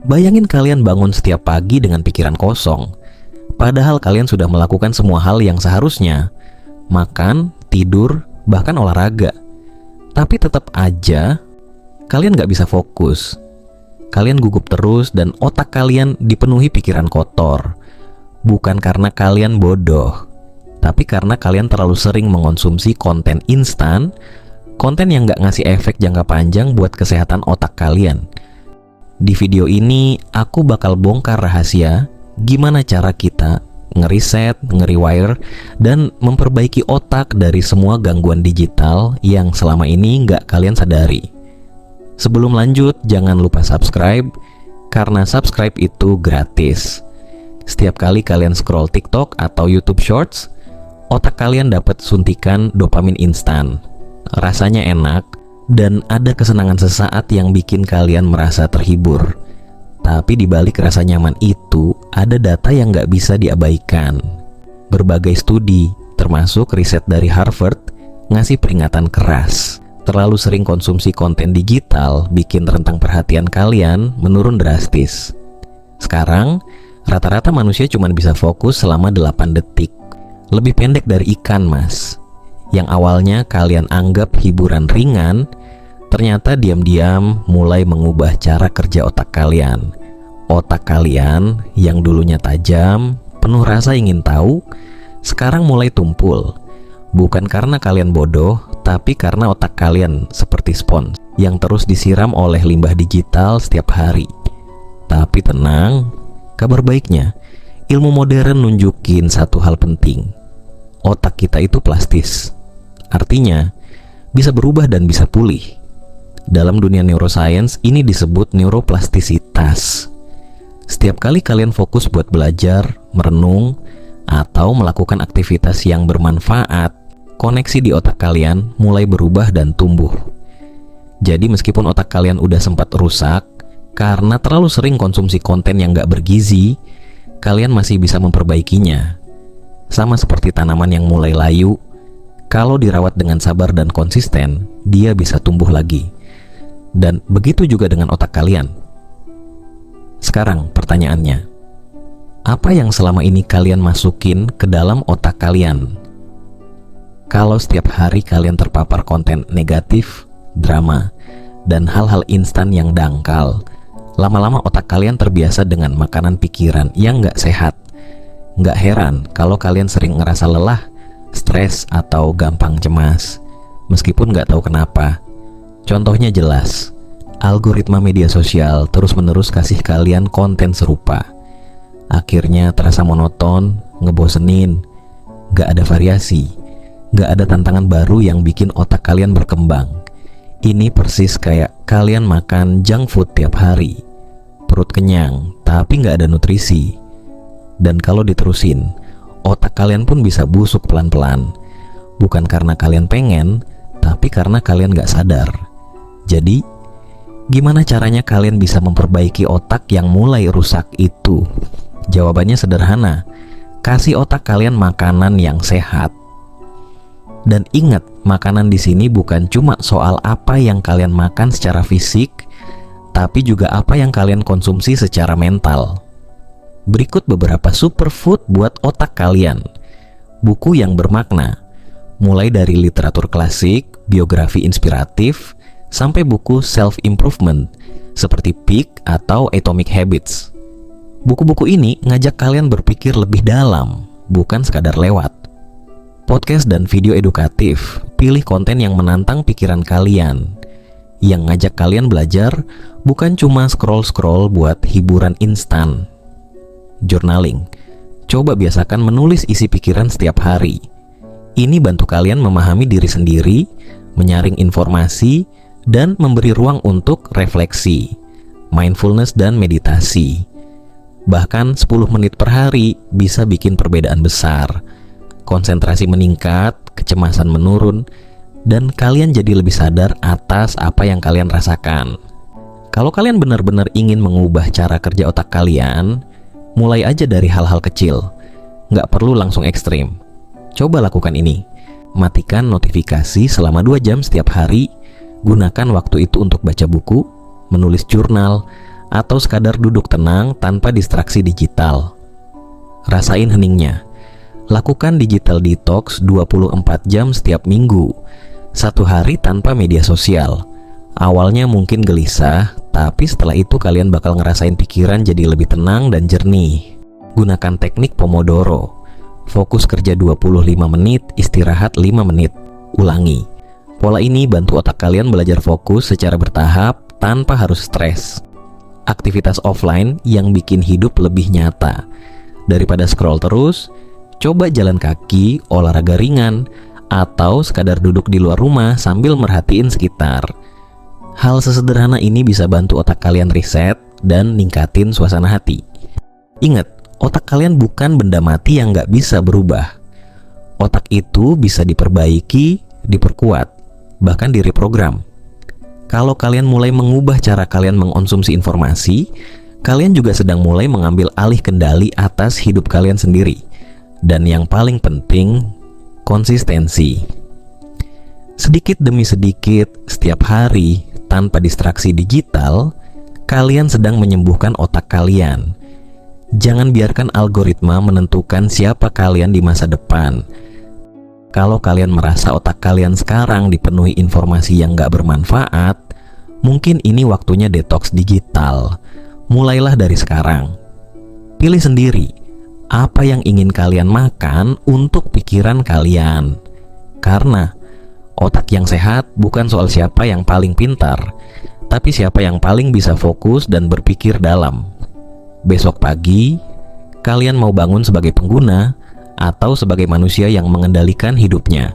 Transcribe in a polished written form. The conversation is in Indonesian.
Bayangin kalian bangun setiap pagi dengan pikiran kosong, padahal kalian sudah melakukan semua hal yang seharusnya, makan, tidur, bahkan olahraga. Tapi tetap aja kalian gak bisa fokus. Kalian gugup terus dan otak kalian dipenuhi pikiran kotor. Bukan karena kalian bodoh, tapi karena kalian terlalu sering mengonsumsi konten instan, konten yang gak ngasih efek jangka panjang buat kesehatan otak kalian. Di video ini, aku bakal bongkar rahasia gimana cara kita ngeriset, nge-rewire, dan memperbaiki otak dari semua gangguan digital yang selama ini gak kalian sadari. Sebelum lanjut, jangan lupa subscribe, karena subscribe itu gratis. Setiap kali kalian scroll TikTok atau YouTube Shorts, otak kalian dapat suntikan dopamin instan. Rasanya enak dan ada kesenangan sesaat yang bikin kalian merasa terhibur. Tapi di balik rasa nyaman itu, ada data yang nggak bisa diabaikan. Berbagai studi, termasuk riset dari Harvard, ngasih peringatan keras. Terlalu sering konsumsi konten digital bikin rentang perhatian kalian menurun drastis. Sekarang, rata-rata manusia cuma bisa fokus selama 8 detik. Lebih pendek dari ikan, mas. Yang awalnya kalian anggap hiburan ringan, ternyata diam-diam mulai mengubah cara kerja otak kalian. Otak kalian yang dulunya tajam, penuh rasa ingin tahu, sekarang mulai tumpul. Bukan karena kalian bodoh, tapi karena otak kalian seperti spons yang terus disiram oleh limbah digital setiap hari. Tapi tenang, kabar baiknya, ilmu modern nunjukin satu hal penting. Otak kita itu plastis. Artinya, bisa berubah dan bisa pulih. Dalam dunia neuroscience, ini disebut neuroplastisitas. Setiap kali kalian fokus buat belajar, merenung, atau melakukan aktivitas yang bermanfaat, koneksi di otak kalian mulai berubah dan tumbuh. Jadi meskipun otak kalian udah sempat rusak karena terlalu sering konsumsi konten yang gak bergizi, kalian masih bisa memperbaikinya. Sama seperti tanaman yang mulai layu, kalau dirawat dengan sabar dan konsisten, dia bisa tumbuh lagi. Dan begitu juga dengan otak kalian. Sekarang pertanyaannya, apa yang selama ini kalian masukin ke dalam otak kalian? Kalau setiap hari kalian terpapar konten negatif, drama, dan hal-hal instan yang dangkal, lama-lama otak kalian terbiasa dengan makanan pikiran yang gak sehat. Gak heran kalau kalian sering ngerasa lelah, stres, atau gampang cemas, meskipun gak tahu kenapa. Contohnya jelas, algoritma media sosial terus-menerus kasih kalian konten serupa. Akhirnya terasa monoton, ngebosenin, gak ada variasi, gak ada tantangan baru yang bikin otak kalian berkembang. Ini persis kayak kalian makan junk food tiap hari. Perut kenyang, tapi gak ada nutrisi. Dan kalau diterusin, otak kalian pun bisa busuk pelan-pelan. Bukan karena kalian pengen, tapi karena kalian gak sadar. Jadi, gimana caranya kalian bisa memperbaiki otak yang mulai rusak itu? Jawabannya sederhana, kasih otak kalian makanan yang sehat. Dan ingat, makanan di sini bukan cuma soal apa yang kalian makan secara fisik, tapi juga apa yang kalian konsumsi secara mental. Berikut beberapa superfood buat otak kalian. Buku yang bermakna, mulai dari literatur klasik, biografi inspiratif, sampai buku self-improvement seperti Peak atau Atomic Habits. Buku-buku ini ngajak kalian berpikir lebih dalam, bukan sekadar lewat. Podcast dan video edukatif, pilih konten yang menantang pikiran kalian, yang ngajak kalian belajar, bukan cuma scroll-scroll buat hiburan instan. Journaling, coba biasakan menulis isi pikiran setiap hari. Ini bantu kalian memahami diri sendiri, menyaring informasi, dan memberi ruang untuk refleksi, mindfulness, dan meditasi. Bahkan 10 menit per hari bisa bikin perbedaan besar. Konsentrasi meningkat, kecemasan menurun, dan kalian jadi lebih sadar atas apa yang kalian rasakan. Kalau kalian benar-benar ingin mengubah cara kerja otak kalian, mulai aja dari hal-hal kecil. Nggak perlu langsung ekstrim. Coba lakukan ini. Matikan notifikasi selama 2 jam setiap hari. Gunakan waktu itu untuk baca buku, menulis jurnal, atau sekadar duduk tenang tanpa distraksi digital. Rasain heningnya. Lakukan digital detox 24 jam setiap minggu. 1 hari tanpa media sosial. Awalnya mungkin gelisah, tapi setelah itu kalian bakal ngerasain pikiran jadi lebih tenang dan jernih. Gunakan teknik Pomodoro. Fokus kerja 25 menit, istirahat 5 menit. Ulangi. Pola ini bantu otak kalian belajar fokus secara bertahap tanpa harus stres. Aktivitas offline yang bikin hidup lebih nyata. Daripada scroll terus, coba jalan kaki, olahraga ringan, atau sekadar duduk di luar rumah sambil merhatiin sekitar. Hal sesederhana ini bisa bantu otak kalian reset dan ningkatin suasana hati. Ingat, otak kalian bukan benda mati yang nggak bisa berubah. Otak itu bisa diperbaiki, diperkuat, bahkan direprogram. Kalau kalian mulai mengubah cara kalian mengonsumsi informasi, kalian juga sedang mulai mengambil alih kendali atas hidup kalian sendiri. Dan yang paling penting, konsistensi. Sedikit demi sedikit, setiap hari, tanpa distraksi digital, kalian sedang menyembuhkan otak kalian. Jangan biarkan algoritma menentukan siapa kalian di masa depan. Kalau kalian merasa otak kalian sekarang dipenuhi informasi yang gak bermanfaat, mungkin ini waktunya detox digital. Mulailah dari sekarang. Pilih sendiri apa yang ingin kalian makan untuk pikiran kalian. Karena otak yang sehat bukan soal siapa yang paling pintar, tapi siapa yang paling bisa fokus dan berpikir dalam. Besok pagi, kalian mau bangun sebagai pengguna atau sebagai manusia yang mengendalikan hidupnya?